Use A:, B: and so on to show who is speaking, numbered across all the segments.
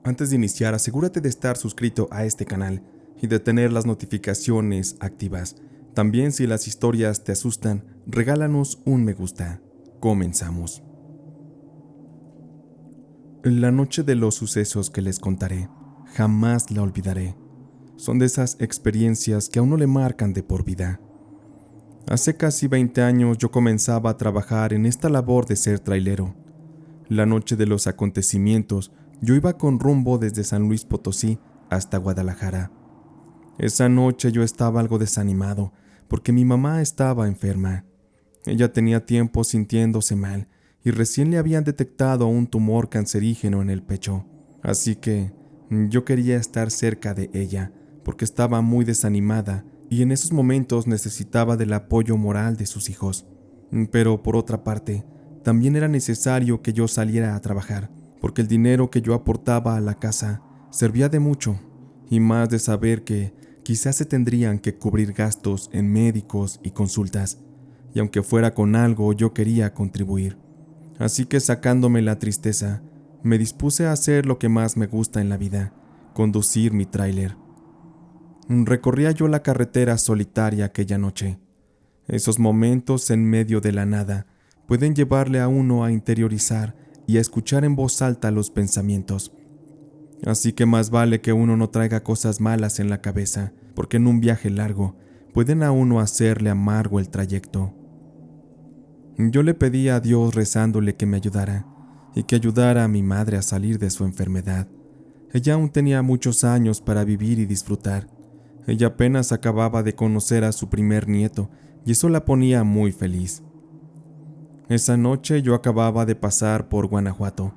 A: Antes de iniciar, asegúrate de estar suscrito a este canal y de tener las notificaciones activas. También, si las historias te asustan, regálanos un me gusta. Comenzamos. La noche de los sucesos que les contaré, jamás la olvidaré. Son de esas experiencias que a uno le marcan de por vida. Hace casi 20 años yo comenzaba a trabajar en esta labor de ser trailero. La noche de los acontecimientos, yo iba con rumbo desde San Luis Potosí hasta Guadalajara. Esa noche yo estaba algo desanimado porque mi mamá estaba enferma. Ella tenía tiempo sintiéndose mal y recién le habían detectado un tumor cancerígeno en el pecho. Así que yo quería estar cerca de ella porque estaba muy desanimada y en esos momentos necesitaba del apoyo moral de sus hijos. Pero por otra parte, también era necesario que yo saliera a trabajar, porque el dinero que yo aportaba a la casa servía de mucho, y más de saber que quizás se tendrían que cubrir gastos en médicos y consultas, y aunque fuera con algo yo quería contribuir. Así que, sacándome la tristeza, me dispuse a hacer lo que más me gusta en la vida: conducir mi tráiler. Recorría yo la carretera solitaria aquella noche. Esos momentos en medio de la nada pueden llevarle a uno a interiorizar y a escuchar en voz alta los pensamientos. Así que más vale que uno no traiga cosas malas en la cabeza, porque en un viaje largo pueden a uno hacerle amargo el trayecto. Yo le pedí a Dios rezándole que me ayudara, y que ayudara a mi madre a salir de su enfermedad. Ella aún tenía muchos años para vivir y disfrutar. Ella apenas acababa de conocer a su primer nieto, y eso la ponía muy feliz. Esa noche yo acababa de pasar por Guanajuato,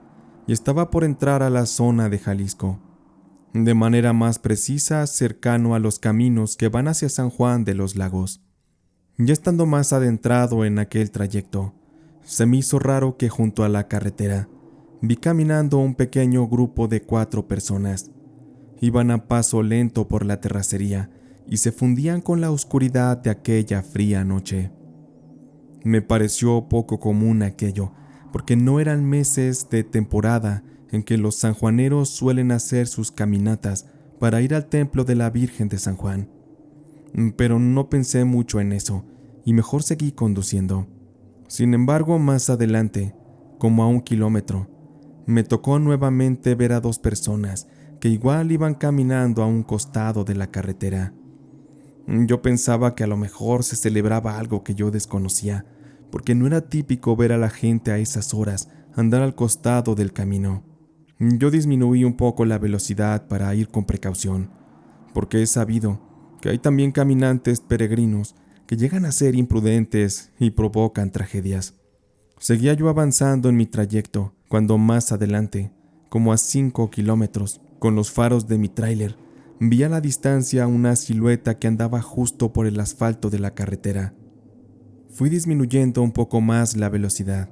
A: y estaba por entrar a la zona de Jalisco. De manera más precisa, cercano a los caminos que van hacia San Juan de los Lagos. Ya estando más adentrado en aquel trayecto, se me hizo raro que junto a la carretera vi caminando un pequeño grupo de 4 personas. Iban a paso lento por la terracería y se fundían con la oscuridad de aquella fría noche. Me pareció poco común aquello, porque no eran meses de temporada en que los sanjuaneros suelen hacer sus caminatas para ir al templo de la Virgen de San Juan. Pero no pensé mucho en eso, y mejor seguí conduciendo. Sin embargo, más adelante, como a 1 kilómetro, me tocó nuevamente ver a 2 personas que igual iban caminando a un costado de la carretera. Yo pensaba que a lo mejor se celebraba algo que yo desconocía, porque no era típico ver a la gente a esas horas andar al costado del camino. Yo disminuí un poco la velocidad para ir con precaución, porque he sabido que hay también caminantes peregrinos que llegan a ser imprudentes y provocan tragedias. Seguía yo avanzando en mi trayecto cuando más adelante, como a 5 kilómetros, con los faros de mi tráiler, vi a la distancia una silueta que andaba justo por el asfalto de la carretera. Fui disminuyendo un poco más la velocidad,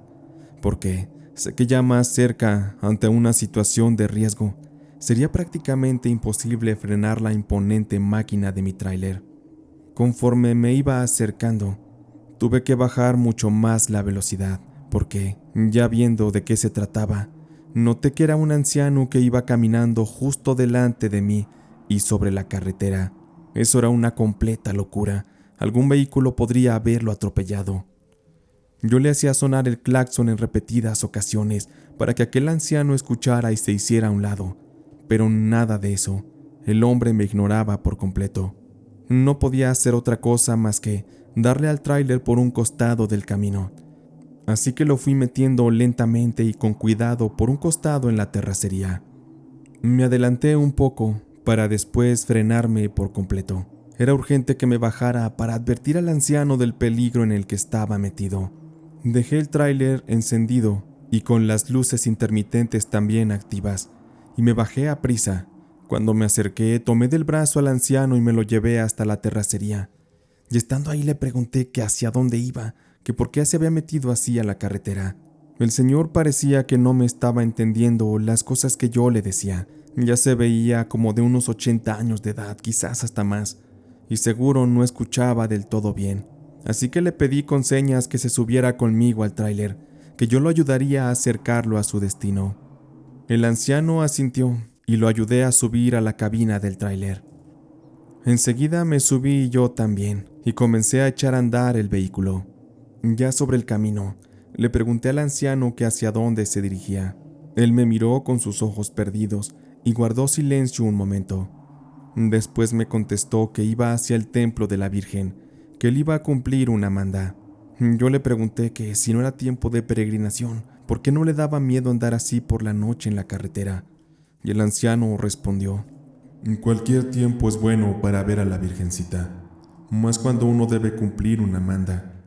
A: porque sé que ya más cerca, ante una situación de riesgo, sería prácticamente imposible frenar la imponente máquina de mi tráiler. Conforme me iba acercando, tuve que bajar mucho más la velocidad, porque, ya viendo de qué se trataba, noté que era un anciano que iba caminando justo delante de mí y sobre la carretera. Eso era una completa locura. Algún vehículo podría haberlo atropellado. Yo le hacía sonar el claxon en repetidas ocasiones para que aquel anciano escuchara y se hiciera a un lado, pero nada de eso. El hombre me ignoraba por completo. No podía hacer otra cosa más que darle al tráiler por un costado del camino. Así que lo fui metiendo lentamente y con cuidado por un costado en la terracería. Me adelanté un poco para después frenarme por completo. Era urgente que me bajara para advertir al anciano del peligro en el que estaba metido. Dejé el tráiler encendido y con las luces intermitentes también activas, y me bajé a prisa. Cuando me acerqué, tomé del brazo al anciano y me lo llevé hasta la terracería. Y estando ahí le pregunté que hacia dónde iba, que por qué se había metido así a la carretera. El señor parecía que no me estaba entendiendo las cosas que yo le decía. Ya se veía como de unos 80 años de edad, quizás hasta más, y seguro no escuchaba del todo bien. Así que le pedí con señas que se subiera conmigo al tráiler, que yo lo ayudaría a acercarlo a su destino. El anciano asintió y lo ayudé a subir a la cabina del tráiler. Enseguida me subí yo también y comencé a echar a andar el vehículo. Ya sobre el camino, le pregunté al anciano que hacia dónde se dirigía. Él me miró con sus ojos perdidos y guardó silencio un momento. Después me contestó que iba hacia el templo de la Virgen, que él iba a cumplir una manda. Yo le pregunté que si no era tiempo de peregrinación, ¿por qué no le daba miedo andar así por la noche en la carretera? Y el anciano respondió:
B: Cualquier tiempo es bueno para ver a la Virgencita, más cuando uno debe cumplir una manda.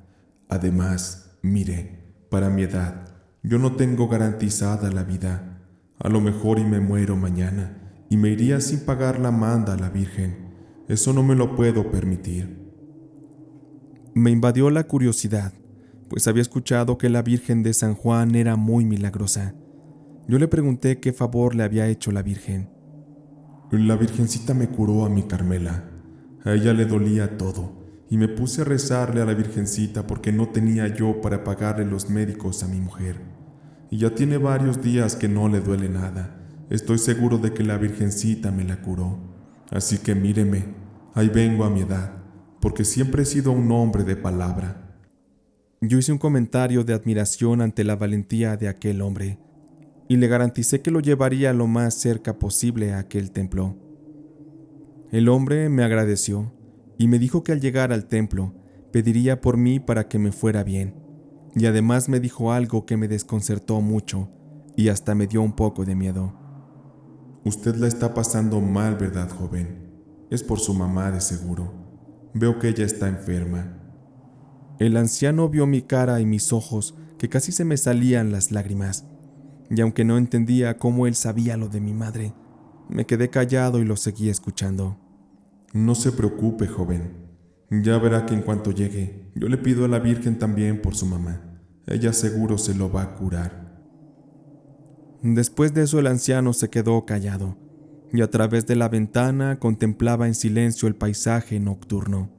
B: Además, mire, para mi edad, yo no tengo garantizada la vida. A lo mejor y me muero mañana, y me iría sin pagar la manda a la Virgen. Eso no me lo puedo permitir.
A: Me invadió la curiosidad, pues había escuchado que la Virgen de San Juan era muy milagrosa. Yo le pregunté qué favor le había hecho la Virgen.
B: La Virgencita me curó a mi Carmela. A ella le dolía todo, y me puse a rezarle a la Virgencita porque no tenía yo para pagarle los médicos a mi mujer. Y ya tiene varios días que no le duele nada. Estoy seguro de que la Virgencita me la curó. Así que míreme, ahí vengo a mi edad, porque siempre he sido un hombre de palabra.
A: Yo hice un comentario de admiración ante la valentía de aquel hombre, y le garanticé que lo llevaría lo más cerca posible a aquel templo. El hombre me agradeció y me dijo que al llegar al templo pediría por mí para que me fuera bien, y además me dijo algo que me desconcertó mucho y hasta me dio un poco de miedo.
B: Usted la está pasando mal, ¿verdad, joven? Es por su mamá de seguro. Veo que ella está enferma.
A: El anciano vio mi cara y mis ojos, que casi se me salían las lágrimas, y aunque no entendía cómo él sabía lo de mi madre, me quedé callado y lo seguí escuchando.
B: No se preocupe, joven. Ya verá que en cuanto llegue, yo le pido a la Virgen también por su mamá. Ella seguro se lo va a curar.
A: Después de eso el anciano se quedó callado, y a través de la ventana contemplaba en silencio el paisaje nocturno.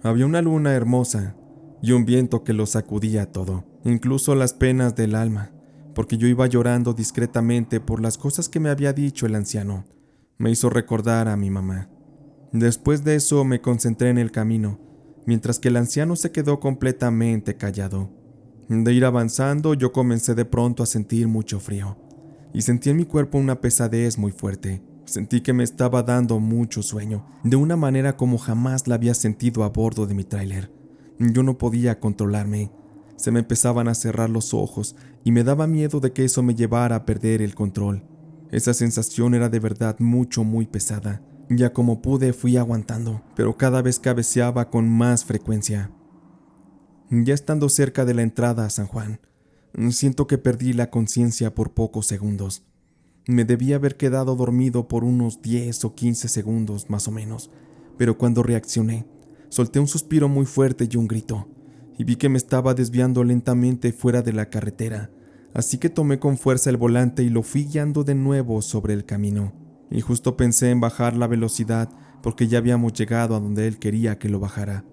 A: Había una luna hermosa y un viento que lo sacudía todo, incluso las penas del alma, porque yo iba llorando discretamente por las cosas que me había dicho el anciano. Me hizo recordar a mi mamá. Después de eso me concentré en el camino, mientras que el anciano se quedó completamente callado. De ir avanzando, yo comencé de pronto a sentir mucho frío, y sentí en mi cuerpo una pesadez muy fuerte. Sentí que me estaba dando mucho sueño, de una manera como jamás la había sentido a bordo de mi tráiler. Yo no podía controlarme. Se me empezaban a cerrar los ojos y me daba miedo de que eso me llevara a perder el control. Esa sensación era de verdad muy pesada. Ya como pude fui aguantando, pero cada vez cabeceaba con más frecuencia. Ya estando cerca de la entrada a San Juan, siento que perdí la conciencia por pocos segundos. Me debía haber quedado dormido por unos 10 o 15 segundos más o menos, pero cuando reaccioné, solté un suspiro muy fuerte y un grito, y vi que me estaba desviando lentamente fuera de la carretera, así que tomé con fuerza el volante y lo fui guiando de nuevo sobre el camino. Y justo pensé en bajar la velocidad porque ya habíamos llegado a donde él quería que lo bajara.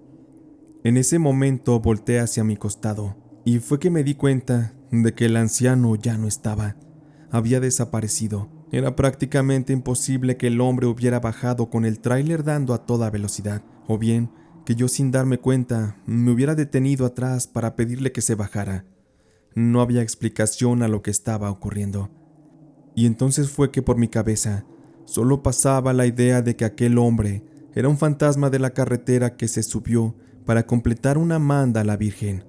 A: En ese momento volteé hacia mi costado y fue que me di cuenta de que el anciano ya no estaba. Había desaparecido. Era prácticamente imposible que el hombre hubiera bajado con el tráiler dando a toda velocidad, o bien que yo sin darme cuenta me hubiera detenido atrás para pedirle que se bajara. No había explicación a lo que estaba ocurriendo. Y entonces fue que por mi cabeza solo pasaba la idea de que aquel hombre era un fantasma de la carretera que se subió para completar una manda a la Virgen.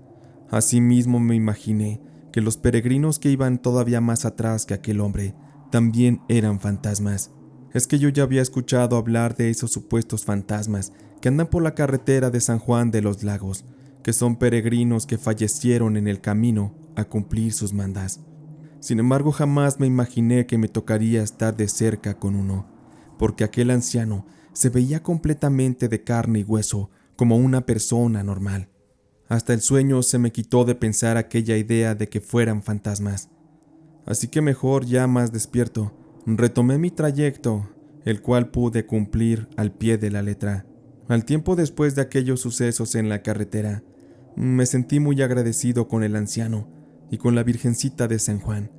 A: Asimismo me imaginé que los peregrinos que iban todavía más atrás que aquel hombre también eran fantasmas. Es que yo ya había escuchado hablar de esos supuestos fantasmas que andan por la carretera de San Juan de los Lagos, que son peregrinos que fallecieron en el camino a cumplir sus mandas. Sin embargo, jamás me imaginé que me tocaría estar de cerca con uno, porque aquel anciano se veía completamente de carne y hueso, como una persona normal. Hasta el sueño se me quitó de pensar aquella idea de que fueran fantasmas. Así que mejor, ya más despierto, retomé mi trayecto, el cual pude cumplir al pie de la letra. Al tiempo después de aquellos sucesos en la carretera, me sentí muy agradecido con el anciano y con la Virgencita de San Juan,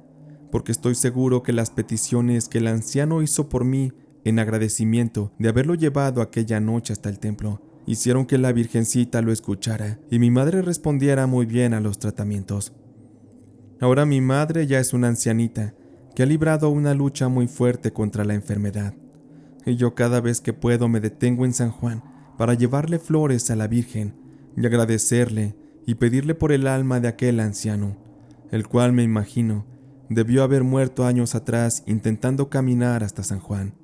A: porque estoy seguro que las peticiones que el anciano hizo por mí en agradecimiento de haberlo llevado aquella noche hasta el templo hicieron que la Virgencita lo escuchara y mi madre respondiera muy bien a los tratamientos. Ahora mi madre ya es una ancianita que ha librado una lucha muy fuerte contra la enfermedad, y yo cada vez que puedo me detengo en San Juan para llevarle flores a la Virgen y agradecerle y pedirle por el alma de aquel anciano, el cual me imagino debió haber muerto años atrás intentando caminar hasta San Juan.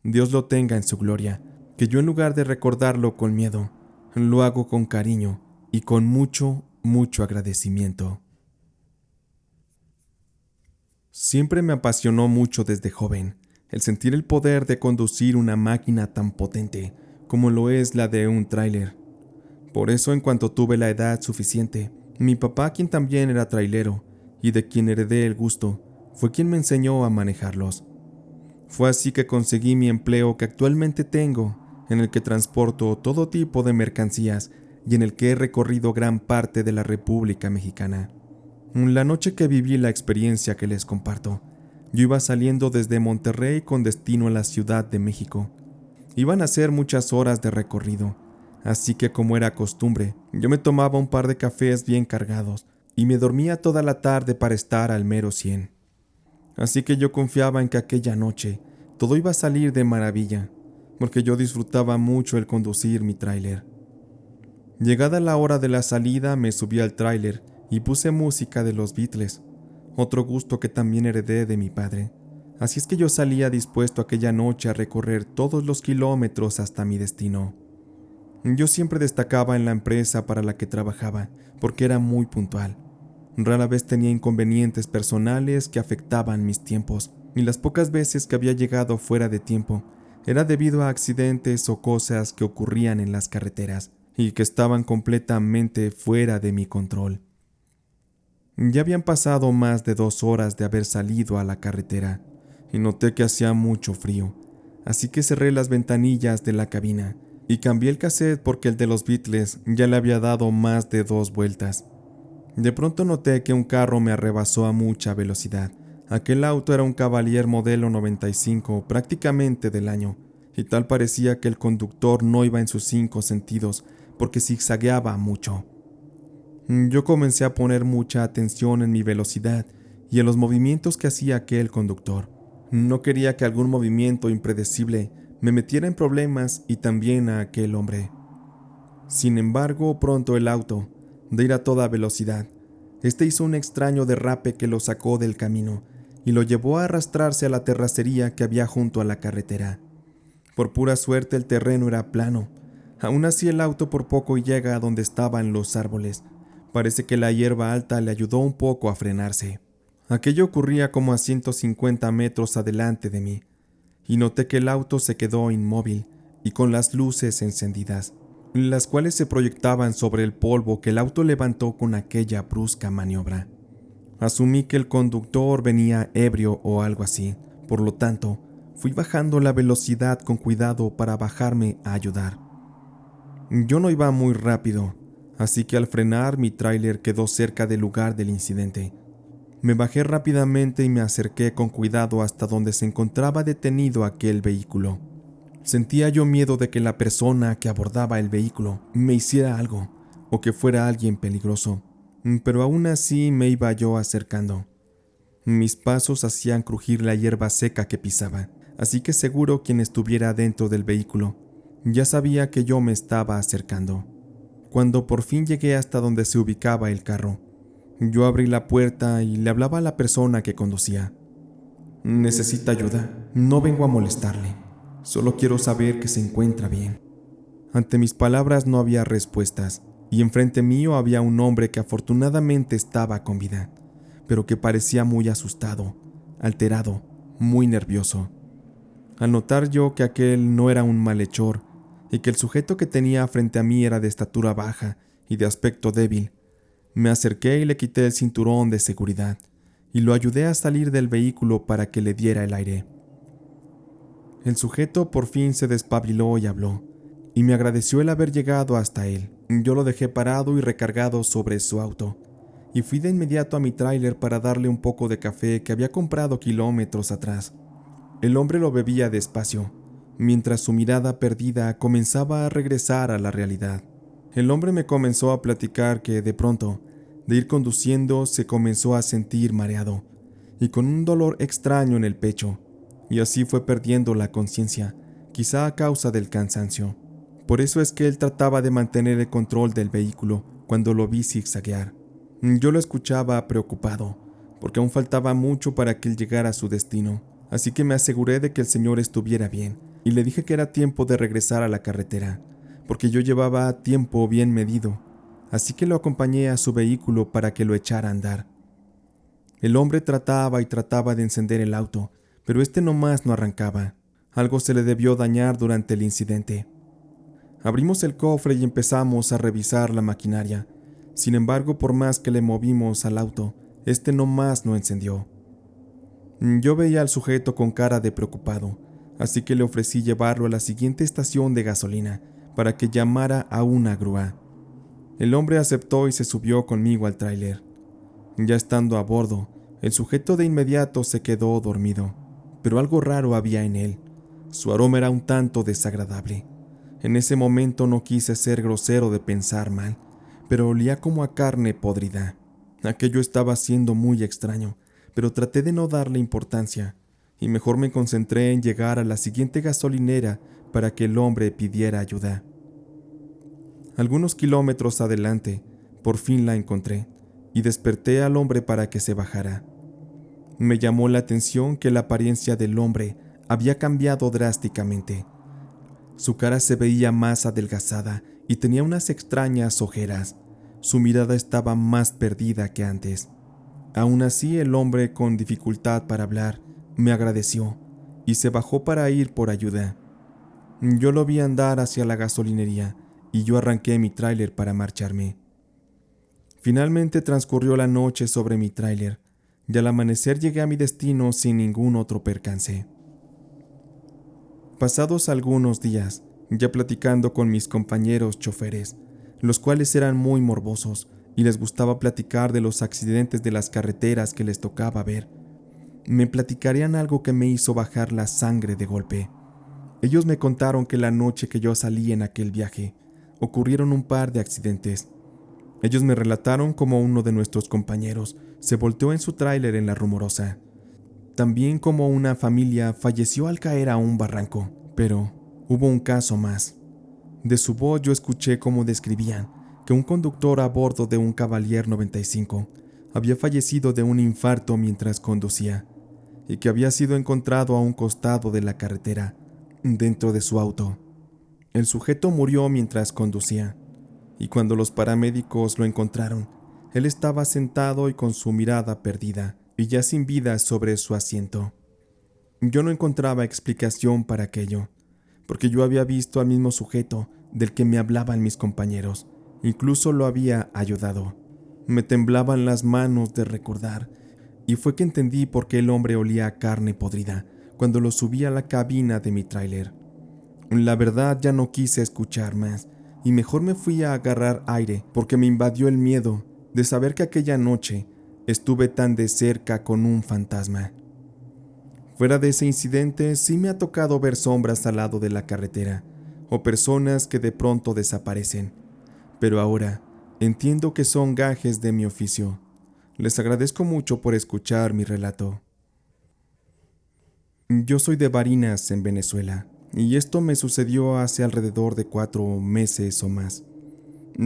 A: Dios lo tenga en su gloria, que yo en lugar de recordarlo con miedo, lo hago con cariño y con mucho, mucho agradecimiento. Siempre me apasionó mucho desde joven el sentir el poder de conducir una máquina tan potente como lo es la de un tráiler. Por eso, en cuanto tuve la edad suficiente, mi papá, quien también era trailero y de quien heredé el gusto, fue quien me enseñó a manejarlos. Fue así que conseguí mi empleo que actualmente tengo, en el que transporto todo tipo de mercancías y en el que he recorrido gran parte de la República Mexicana. La noche que viví la experiencia que les comparto, yo iba saliendo desde Monterrey con destino a la Ciudad de México. Iban a ser muchas horas de recorrido, así que como era costumbre, yo me tomaba un par de cafés bien cargados y me dormía toda la tarde para estar al mero 100. Así que yo confiaba en que aquella noche todo iba a salir de maravilla, porque yo disfrutaba mucho el conducir mi tráiler. Llegada la hora de la salida, me subí al tráiler y puse música de los Beatles, otro gusto que también heredé de mi padre. Así es que yo salía dispuesto aquella noche a recorrer todos los kilómetros hasta mi destino. Yo siempre destacaba en la empresa para la que trabajaba, porque era muy puntual. Rara vez tenía inconvenientes personales que afectaban mis tiempos, y las pocas veces que había llegado fuera de tiempo era debido a accidentes o cosas que ocurrían en las carreteras y que estaban completamente fuera de mi control. Ya habían pasado más de 2 horas de haber salido a la carretera y noté que hacía mucho frío, así que cerré las ventanillas de la cabina y cambié el cassette porque el de los Beatles ya le había dado más de 2 vueltas. De pronto noté que un carro me arrebasó a mucha velocidad. Aquel auto era un Cavalier modelo 95, prácticamente del año, y tal parecía que el conductor no iba en sus 5 sentidos porque zigzagueaba mucho. Yo comencé a poner mucha atención en mi velocidad y en los movimientos que hacía aquel conductor. No quería que algún movimiento impredecible me metiera en problemas y también a aquel hombre. Sin embargo, pronto el auto, de ir a toda velocidad, hizo un extraño derrape que lo sacó del camino y lo llevó a arrastrarse a la terracería que había junto a la carretera. Por pura suerte el terreno era plano. Aún así el auto por poco llega a donde estaban los árboles. Parece que la hierba alta le ayudó un poco a frenarse. Aquello ocurría como a 150 metros adelante de mí, y noté que el auto se quedó inmóvil y con las luces encendidas, las cuales se proyectaban sobre el polvo que el auto levantó con aquella brusca maniobra. Asumí que el conductor venía ebrio o algo así, por lo tanto, fui bajando la velocidad con cuidado para bajarme a ayudar. Yo no iba muy rápido, así que al frenar mi tráiler quedó cerca del lugar del incidente. Me bajé rápidamente y me acerqué con cuidado hasta donde se encontraba detenido aquel vehículo. Sentía yo miedo de que la persona que abordaba el vehículo me hiciera algo o que fuera alguien peligroso, pero aún así me iba yo acercando. Mis pasos hacían crujir la hierba seca que pisaba, así que seguro quien estuviera dentro del vehículo ya sabía que yo me estaba acercando. Cuando por fin llegué hasta donde se ubicaba el carro, yo abrí la puerta y le hablaba a la persona que conducía. «¿Necesita ayuda? No vengo a molestarle. Solo quiero saber que se encuentra bien». Ante mis palabras no había respuestas, y enfrente mío había un hombre que afortunadamente estaba con vida, pero que parecía muy asustado, alterado, muy nervioso. Al notar yo que aquel no era un malhechor, y que el sujeto que tenía frente a mí era de estatura baja y de aspecto débil, me acerqué y le quité el cinturón de seguridad, y lo ayudé a salir del vehículo para que le diera el aire. El sujeto por fin se despabiló y habló, y me agradeció el haber llegado hasta él. Yo lo dejé parado y recargado sobre su auto, y fui de inmediato a mi tráiler para darle un poco de café que había comprado kilómetros atrás. El hombre lo bebía despacio, mientras su mirada perdida comenzaba a regresar a la realidad. El hombre me comenzó a platicar que, de pronto, de ir conduciendo, se comenzó a sentir mareado y con un dolor extraño en el pecho, y así fue perdiendo la conciencia, quizá a causa del cansancio. Por eso es que él trataba de mantener el control del vehículo cuando lo vi zigzaguear. Yo lo escuchaba preocupado, porque aún faltaba mucho para que él llegara a su destino, así que me aseguré de que el señor estuviera bien, y le dije que era tiempo de regresar a la carretera, porque yo llevaba tiempo bien medido, así que lo acompañé a su vehículo para que lo echara a andar. El hombre trataba y trataba de encender el auto, pero este nomás no arrancaba. Algo se le debió dañar durante el incidente. Abrimos el cofre y empezamos a revisar la maquinaria. Sin embargo, por más que le movimos al auto, este nomás no encendió. Yo veía al sujeto con cara de preocupado, así que le ofrecí llevarlo a la siguiente estación de gasolina para que llamara a una grúa. El hombre aceptó y se subió conmigo al tráiler. Ya estando a bordo, el sujeto de inmediato se quedó dormido, pero algo raro había en él. Su aroma era un tanto desagradable. En ese momento no quise ser grosero de pensar mal, pero olía como a carne podrida. Aquello estaba siendo muy extraño, pero traté de no darle importancia, y mejor me concentré en llegar a la siguiente gasolinera para que el hombre pidiera ayuda. Algunos kilómetros adelante, por fin la encontré, y desperté al hombre para que se bajara. Me llamó la atención que la apariencia del hombre había cambiado drásticamente. Su cara se veía más adelgazada y tenía unas extrañas ojeras. Su mirada estaba más perdida que antes. Aún así, el hombre, con dificultad para hablar, me agradeció y se bajó para ir por ayuda. Yo lo vi andar hacia la gasolinería y yo arranqué mi tráiler para marcharme. Finalmente transcurrió la noche sobre mi tráiler y al amanecer llegué a mi destino sin ningún otro percance. Pasados algunos días, ya platicando con mis compañeros choferes, los cuales eran muy morbosos y les gustaba platicar de los accidentes de las carreteras que les tocaba ver, me platicarían algo que me hizo bajar la sangre de golpe. Ellos me contaron que la noche que yo salí en aquel viaje, ocurrieron un par de accidentes. Ellos me relataron cómo uno de nuestros compañeros se volteó en su tráiler en La Rumorosa. También cómo una familia falleció al caer a un barranco, pero hubo un caso más. De su voz yo escuché cómo describían que un conductor a bordo de un Cavalier 95 había fallecido de un infarto mientras conducía y que había sido encontrado a un costado de la carretera, dentro de su auto. El sujeto murió mientras conducía, y cuando los paramédicos lo encontraron, él estaba sentado y con su mirada perdida, y ya sin vida sobre su asiento. Yo no encontraba explicación para aquello, porque yo había visto al mismo sujeto del que me hablaban mis compañeros, incluso lo había ayudado. Me temblaban las manos de recordar, y fue que entendí por qué el hombre olía a carne podrida cuando lo subí a la cabina de mi tráiler. La verdad ya no quise escuchar más, y mejor me fui a agarrar aire porque me invadió el miedo de saber que aquella noche estuve tan de cerca con un fantasma. Fuera de ese incidente, sí me ha tocado ver sombras al lado de la carretera, o personas que de pronto desaparecen, pero ahora entiendo que son gajes de mi oficio. Les agradezco mucho por escuchar mi relato. Yo soy de Barinas, en Venezuela, y esto me sucedió hace alrededor de 4 meses o más.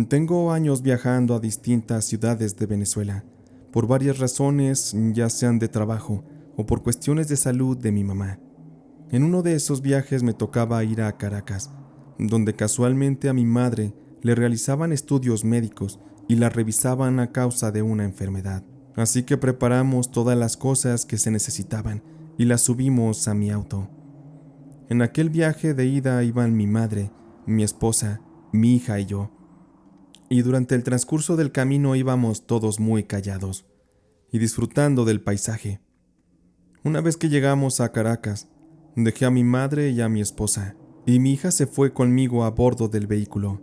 A: Tengo años viajando a distintas ciudades de Venezuela, por varias razones, ya sean de trabajo o por cuestiones de salud de mi mamá. En uno de esos viajes me tocaba ir a Caracas, donde casualmente a mi madre le realizaban estudios médicos y la revisaban a causa de una enfermedad. Así que preparamos todas las cosas que se necesitaban y las subimos a mi auto. En aquel viaje de ida iban mi madre, mi esposa, mi hija y yo. Y durante el transcurso del camino íbamos todos muy callados y disfrutando del paisaje. Una vez que llegamos a Caracas, dejé a mi madre y a mi esposa, y mi hija se fue conmigo a bordo del vehículo.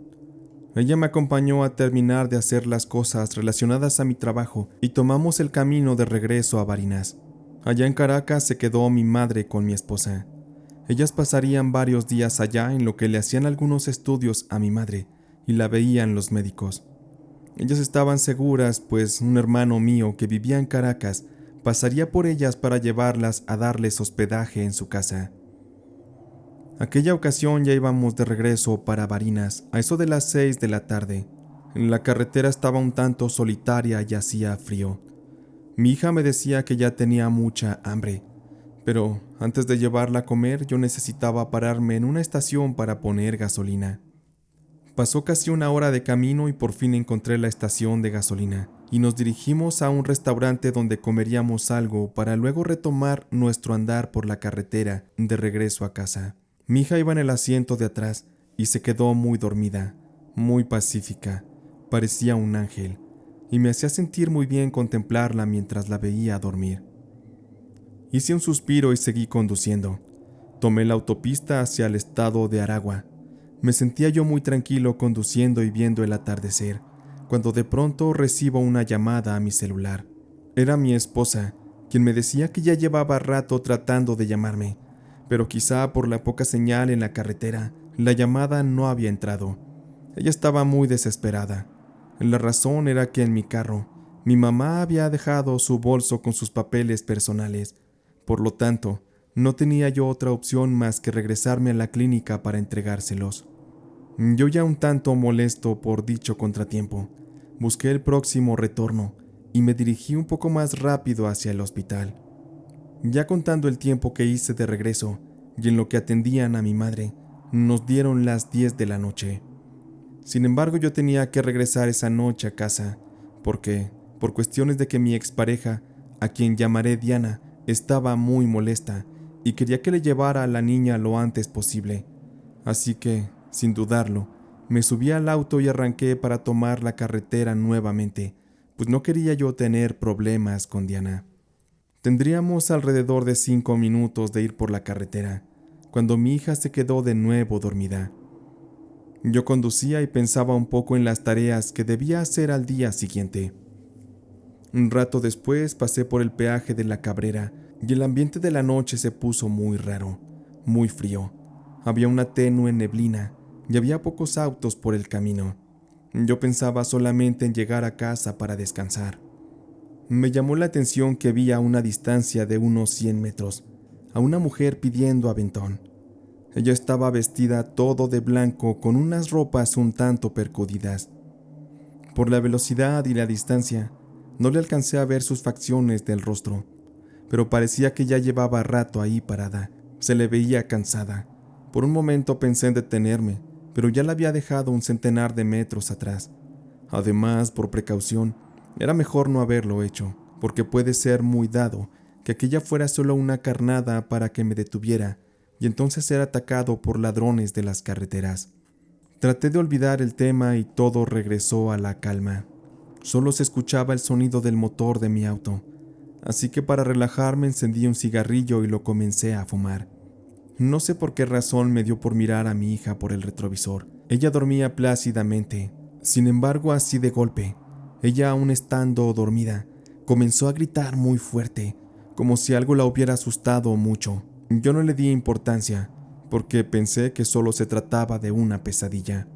A: Ella me acompañó a terminar de hacer las cosas relacionadas a mi trabajo y tomamos el camino de regreso a Barinas. Allá en Caracas se quedó mi madre con mi esposa. Ellas pasarían varios días allá en lo que le hacían algunos estudios a mi madre y la veían los médicos. Ellas estaban seguras, pues un hermano mío que vivía en Caracas pasaría por ellas para llevarlas a darles hospedaje en su casa. Aquella ocasión ya íbamos de regreso para Barinas a eso de las 6 de la tarde. La carretera estaba un tanto solitaria y hacía frío. Mi hija me decía que ya tenía mucha hambre, pero antes de llevarla a comer yo necesitaba pararme en una estación para poner gasolina. Pasó casi una hora de camino y por fin encontré la estación de gasolina y nos dirigimos a un restaurante donde comeríamos algo para luego retomar nuestro andar por la carretera de regreso a casa. Mi hija iba en el asiento de atrás y se quedó muy dormida, muy pacífica, parecía un ángel, y me hacía sentir muy bien contemplarla mientras la veía dormir. Hice un suspiro y seguí conduciendo. Tomé la autopista hacia el estado de Aragua. Me sentía yo muy tranquilo conduciendo y viendo el atardecer, cuando de pronto recibo una llamada a mi celular. Era mi esposa, quien me decía que ya llevaba rato tratando de llamarme, pero quizá por la poca señal en la carretera, la llamada no había entrado. Ella estaba muy desesperada. La razón era que en mi carro, mi mamá había dejado su bolso con sus papeles personales. Por lo tanto, no tenía yo otra opción más que regresarme a la clínica para entregárselos. Yo ya un tanto molesto por dicho contratiempo, busqué el próximo retorno y me dirigí un poco más rápido hacia el hospital. Ya contando el tiempo que hice de regreso y en lo que atendían a mi madre, nos dieron las 10 de la noche. Sin embargo, yo tenía que regresar esa noche a casa, porque, por cuestiones de que mi expareja, a quien llamaré Diana, estaba muy molesta y quería que le llevara a la niña lo antes posible. Así que, sin dudarlo, me subí al auto y arranqué para tomar la carretera nuevamente, pues no quería yo tener problemas con Diana. Tendríamos alrededor de 5 minutos de ir por la carretera, cuando mi hija se quedó de nuevo dormida. Yo conducía y pensaba un poco en las tareas que debía hacer al día siguiente. Un rato después pasé por el peaje de la Cabrera y el ambiente de la noche se puso muy raro, muy frío. Había una tenue neblina y había pocos autos por el camino. Yo pensaba solamente en llegar a casa para descansar. Me llamó la atención que vi a una distancia de unos 100 metros a una mujer pidiendo aventón. Ella estaba vestida todo de blanco con unas ropas un tanto percudidas. Por la velocidad y la distancia, no le alcancé a ver sus facciones del rostro, pero parecía que ya llevaba rato ahí parada. Se le veía cansada. Por un momento pensé en detenerme, pero ya la había dejado un centenar de metros atrás. Además, por precaución, era mejor no haberlo hecho, porque puede ser muy dado que aquella fuera solo una carnada para que me detuviera y entonces ser atacado por ladrones de las carreteras. Traté de olvidar el tema y todo regresó a la calma. Solo se escuchaba el sonido del motor de mi auto, así que para relajarme encendí un cigarrillo y lo comencé a fumar. No sé por qué razón me dio por mirar a mi hija por el retrovisor. Ella dormía plácidamente. Sin embargo, así de golpe, ella aún estando dormida, comenzó a gritar muy fuerte, como si algo la hubiera asustado mucho. Yo no le di importancia, porque pensé que solo se trataba de una pesadilla,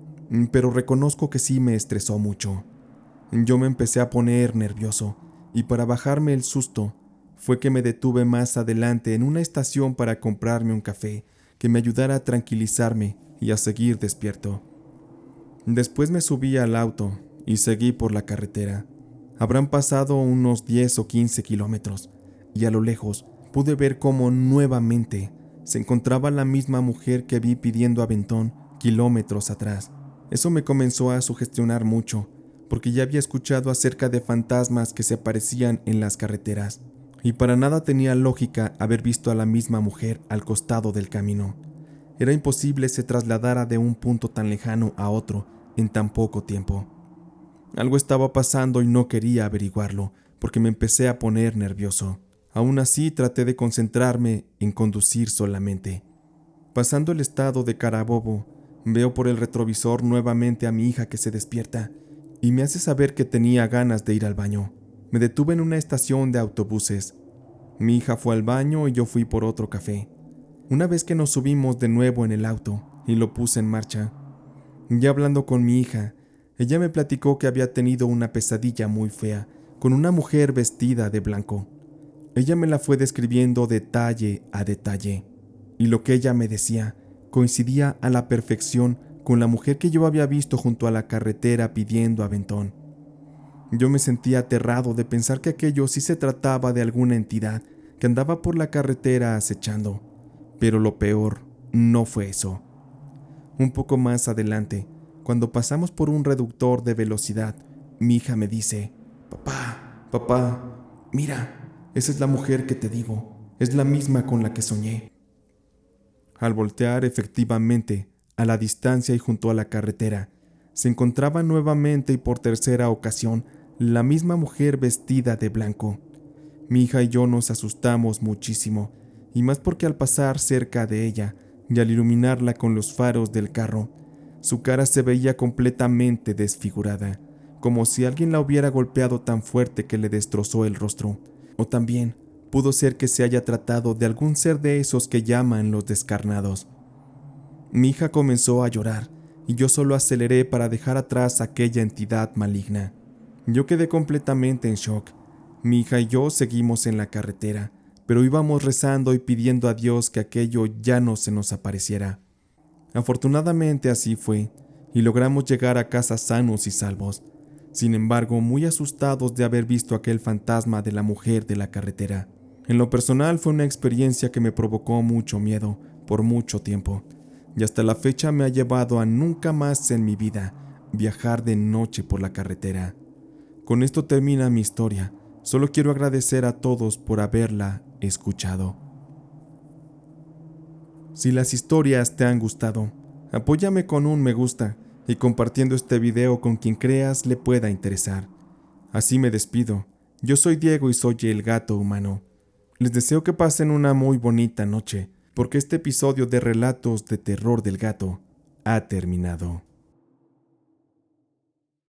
A: pero reconozco que sí me estresó mucho. Yo me empecé a poner nervioso, y para bajarme el susto, fue que me detuve más adelante en una estación para comprarme un café que me ayudara a tranquilizarme y a seguir despierto. Después me subí al auto y seguí por la carretera. Habrán pasado unos 10 o 15 kilómetros, y a lo lejos pude ver cómo nuevamente se encontraba la misma mujer que vi pidiendo aventón kilómetros atrás. Eso me comenzó a sugestionar mucho, porque ya había escuchado acerca de fantasmas que se aparecían en las carreteras, y para nada tenía lógica haber visto a la misma mujer al costado del camino. Era imposible se trasladara de un punto tan lejano a otro en tan poco tiempo. Algo estaba pasando y no quería averiguarlo, porque me empecé a poner nervioso. Aún así traté de concentrarme en conducir solamente. Pasando el estado de Carabobo, Veo por el retrovisor nuevamente a mi hija que se despierta y me hace saber que tenía ganas de ir al baño. Me detuve en una estación de autobuses. Mi hija fue al baño y yo fui por otro café. Una vez que nos subimos de nuevo en el auto y lo puse en marcha, ya hablando con mi hija, ella me platicó que había tenido una pesadilla muy fea con una mujer vestida de blanco. Ella me la fue describiendo detalle a detalle, y lo que ella me decía coincidía a la perfección con la mujer que yo había visto junto a la carretera pidiendo aventón. Yo me sentía aterrado de pensar que aquello sí se trataba de alguna entidad que andaba por la carretera acechando, pero lo peor no fue eso. Un poco más adelante, cuando pasamos por un reductor de velocidad, mi hija me dice: Papá, mira, esa es la mujer que te digo, es la misma con la que soñé. Al voltear, efectivamente, a la distancia y junto a la carretera, se encontraba nuevamente y por tercera ocasión la misma mujer vestida de blanco. Mi hija y yo nos asustamos muchísimo, y más porque al pasar cerca de ella y al iluminarla con los faros del carro, su cara se veía completamente desfigurada, como si alguien la hubiera golpeado tan fuerte que le destrozó el rostro. O también pudo ser que se haya tratado de algún ser de esos que llaman los descarnados. Mi hija comenzó a llorar y yo solo aceleré para dejar atrás aquella entidad maligna. Yo quedé completamente en shock. Mi hija y yo seguimos en la carretera, pero íbamos rezando y pidiendo a Dios que aquello ya no se nos apareciera. Afortunadamente así fue, y logramos llegar a casa sanos y salvos. Sin embargo, muy asustados de haber visto aquel fantasma de la mujer de la carretera. En lo personal fue una experiencia que me provocó mucho miedo por mucho tiempo, y hasta la fecha me ha llevado a nunca más en mi vida viajar de noche por la carretera. Con esto termina mi historia. Solo quiero agradecer a todos por haberla escuchado. Si las historias te han gustado, apóyame con un me gusta y compartiendo este video con quien creas le pueda interesar. Así me despido. Yo soy Diego y soy el Gato Humano. Les deseo que pasen una muy bonita noche, porque este episodio de Relatos de Terror del Gato ha terminado.